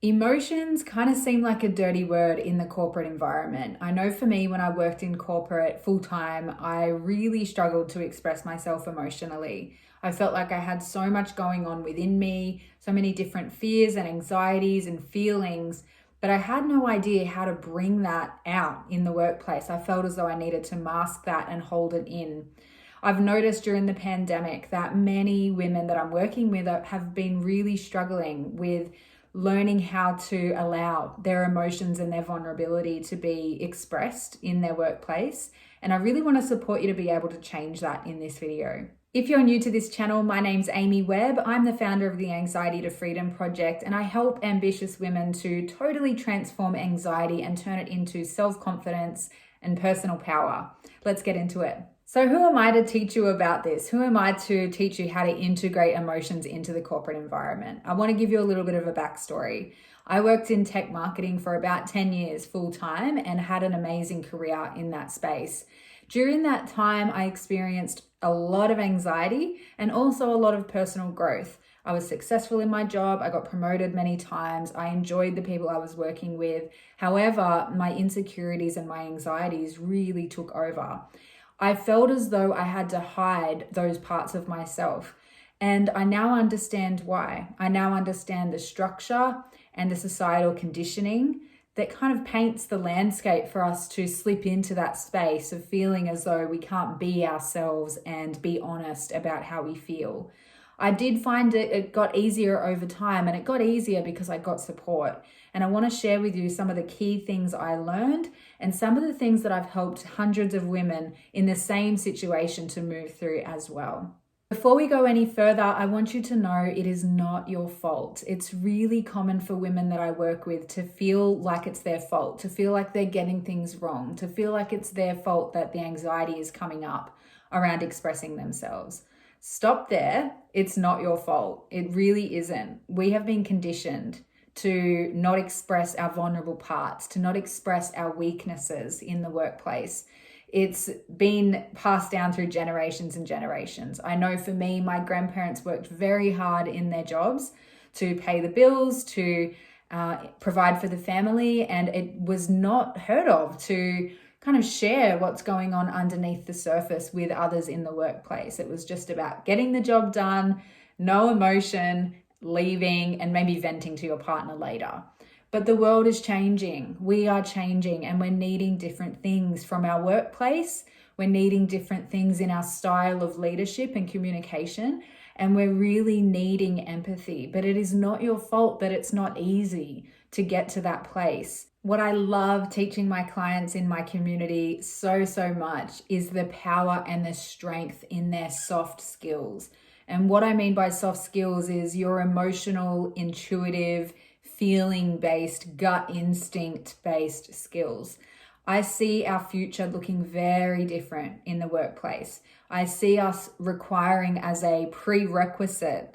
Emotions kind of seem like a dirty word in the corporate environment. I know for me, when I worked in corporate full time, I really struggled to express myself emotionally. I felt like I had so much going on within me, so many different fears and anxieties and feelings, but I had no idea how to bring that out in the workplace. I felt as though I needed to mask that and hold it in. I've noticed during the pandemic that many women that I'm working with have been really struggling with learning how to allow their emotions and their vulnerability to be expressed in their workplace. And I really want to support you to be able to change that in this video. If you're new to this channel, my name's Amy Webb. I'm the founder of the Anxiety to Freedom Project, and I help ambitious women to totally transform anxiety and turn it into self-confidence and personal power. Let's get into it. So who am I to teach you about this? Who am I to teach you how to integrate emotions into the corporate environment? I want to give you a little bit of a backstory. I worked in tech marketing for about 10 years full time and had an amazing career in that space. During that time, I experienced a lot of anxiety and also a lot of personal growth. I was successful in my job. I got promoted many times. I enjoyed the people I was working with. However, my insecurities and my anxieties really took over. I felt as though I had to hide those parts of myself. And I now understand why. I now understand the structure and the societal conditioning that kind of paints the landscape for us to slip into that space of feeling as though we can't be ourselves and be honest about how we feel. I did find it got easier over time, and it got easier because I got support. And I want to share with you some of the key things I learned and some of the things that I've helped hundreds of women in the same situation to move through as well. Before we go any further, I want you to know it is not your fault. It's really common for women that I work with to feel like it's their fault, to feel like they're getting things wrong, to feel like it's their fault that the anxiety is coming up around expressing themselves. Stop there. It's not your fault. It really isn't. We have been conditioned to not express our vulnerable parts, to not express our weaknesses in the workplace. It's been passed down through generations and generations. I know for me, my grandparents worked very hard in their jobs to pay the bills, to provide for the family, and it was not heard of to kind of share what's going on underneath the surface with others in the workplace. It was just about getting the job done, no emotion, leaving, and maybe venting to your partner later. But the world is changing. We are changing, and we're needing different things from our workplace. We're needing different things in our style of leadership and communication, and we're really needing empathy. But it is not your fault that it's not easy to get to that place. What I love teaching my clients in my community so much is the power and the strength in their soft skills. And what I mean by soft skills is your emotional, intuitive, feeling-based, gut instinct-based skills. I see our future looking very different in the workplace. I see us requiring as a prerequisite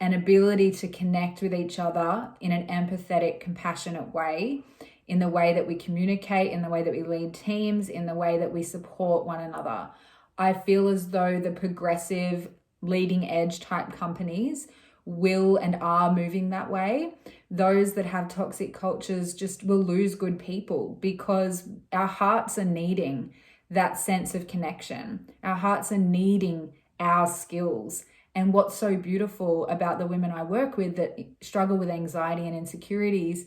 an ability to connect with each other in an empathetic, compassionate way, in the way that we communicate, in the way that we lead teams, in the way that we support one another. I feel as though the progressive, leading edge type companies will and are moving that way. Those that have toxic cultures just will lose good people because our hearts are needing that sense of connection. Our hearts are needing our skills. And what's so beautiful about the women I work with that struggle with anxiety and insecurities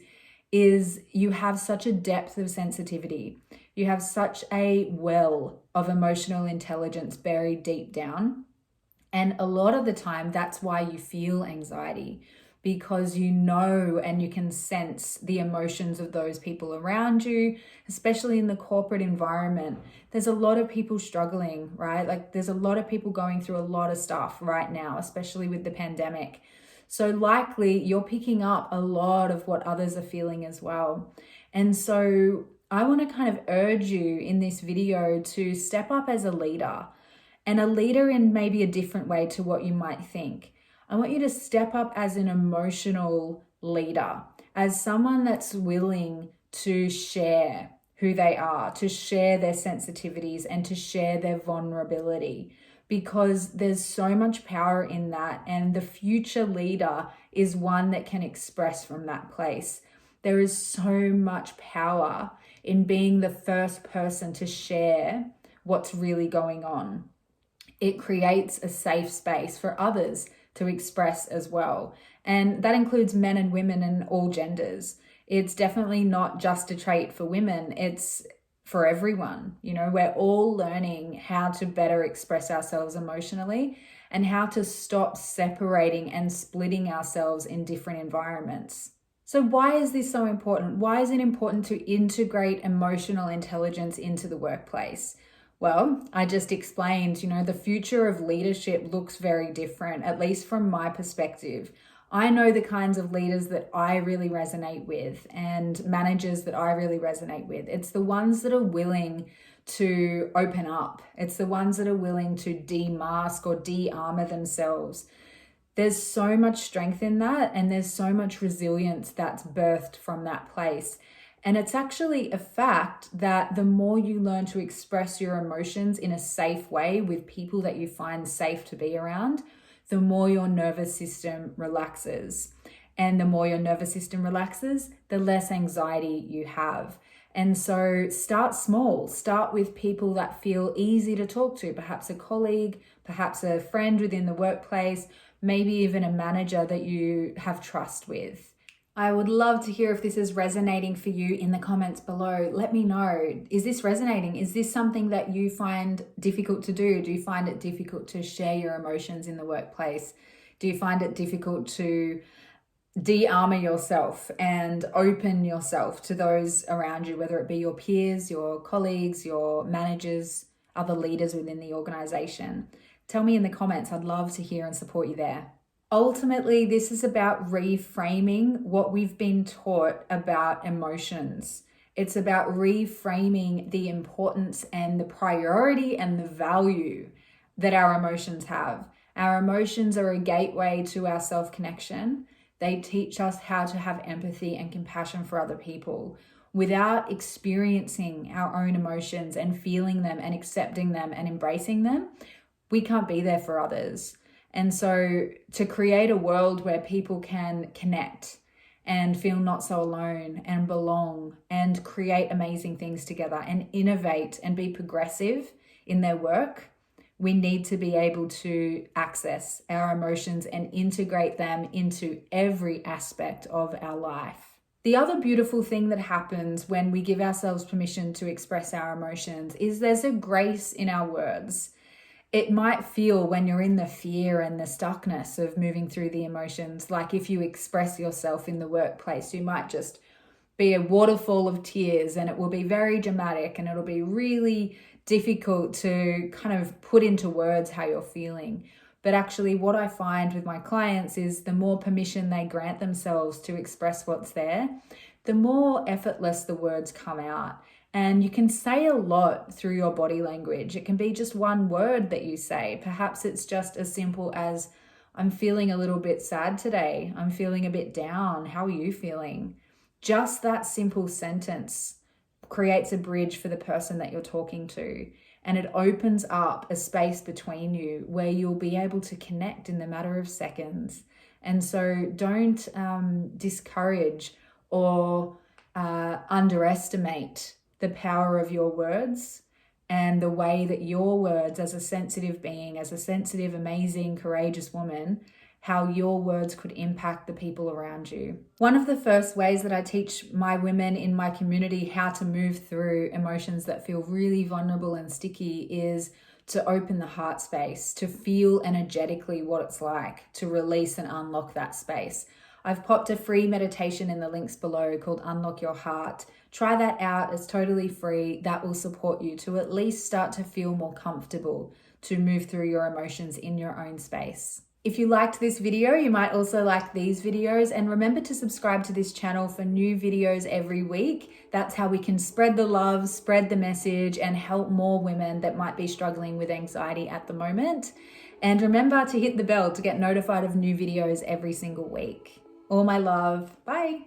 is you have such a depth of sensitivity. You have such a well of emotional intelligence buried deep down. And a lot of the time, that's why you feel anxiety, because you know and you can sense the emotions of those people around you, especially in the corporate environment. There's a lot of people struggling, right? Like there's a lot of people going through a lot of stuff right now, especially with the pandemic. So likely you're picking up a lot of what others are feeling as well. And so I want to kind of urge you in this video to step up as a leader, and a leader in maybe a different way to what you might think. I want you to step up as an emotional leader, as someone that's willing to share who they are, to share their sensitivities and to share their vulnerability, because there's so much power in that. And the future leader is one that can express from that place. There is so much power in being the first person to share what's really going on. It creates a safe space for others to express as well. And that includes men and women and all genders. It's definitely not just a trait for women, it's for everyone. You know, we're all learning how to better express ourselves emotionally and how to stop separating and splitting ourselves in different environments. So why is this so important? Why is it important to integrate emotional intelligence into the workplace? Well, I just explained, the future of leadership looks very different, at least from my perspective. I know the kinds of leaders that I really resonate with and managers that I really resonate with. It's the ones that are willing to open up. It's the ones that are willing to de-mask or de-armor themselves. There's so much strength in that, and there's so much resilience that's birthed from that place. And it's actually a fact that the more you learn to express your emotions in a safe way with people that you find safe to be around, the more your nervous system relaxes. And the more your nervous system relaxes, the less anxiety you have. And so start small. Start with people that feel easy to talk to, perhaps a colleague, perhaps a friend within the workplace, maybe even a manager that you have trust with. I would love to hear if this is resonating for you in the comments below. Let me know. Is this resonating? Is this something that you find difficult to do? Do you find it difficult to share your emotions in the workplace? Do you find it difficult to de-armor yourself and open yourself to those around you, whether it be your peers, your colleagues, your managers, other leaders within the organization? Tell me in the comments. I'd love to hear and support you there. Ultimately, this is about reframing what we've been taught about emotions. It's about reframing the importance and the priority and the value that our emotions have. Our emotions are a gateway to our self-connection. They teach us how to have empathy and compassion for other people. Without experiencing our own emotions and feeling them and accepting them and embracing them, we can't be there for others. And so to create a world where people can connect and feel not so alone and belong and create amazing things together and innovate and be progressive in their work, we need to be able to access our emotions and integrate them into every aspect of our life. The other beautiful thing that happens when we give ourselves permission to express our emotions is there's a grace in our words. It might feel, when you're in the fear and the stuckness of moving through the emotions, like if you express yourself in the workplace, you might just be a waterfall of tears and it will be very dramatic and it'll be really difficult to kind of put into words how you're feeling. But actually what I find with my clients is the more permission they grant themselves to express what's there, the more effortless the words come out. And you can say a lot through your body language. It can be just one word that you say. Perhaps it's just as simple as, I'm feeling a little bit sad today. I'm feeling a bit down. How are you feeling? Just that simple sentence creates a bridge for the person that you're talking to. And it opens up a space between you where you'll be able to connect in the matter of seconds. And so don't discourage or underestimate the power of your words and the way that your words, as a sensitive being, as a sensitive, amazing, courageous woman, how your words could impact the people around you. One of the first ways that I teach my women in my community how to move through emotions that feel really vulnerable and sticky is to open the heart space, to feel energetically what it's like, to release and unlock that space. I've popped a free meditation in the links below called Unlock Your Heart. Try that out. It's totally free. That will support you to at least start to feel more comfortable to move through your emotions in your own space. If you liked this video, you might also like these videos, and remember to subscribe to this channel for new videos every week. That's how we can spread the love, spread the message, and help more women that might be struggling with anxiety at the moment. And remember to hit the bell to get notified of new videos every single week. All my love. Bye.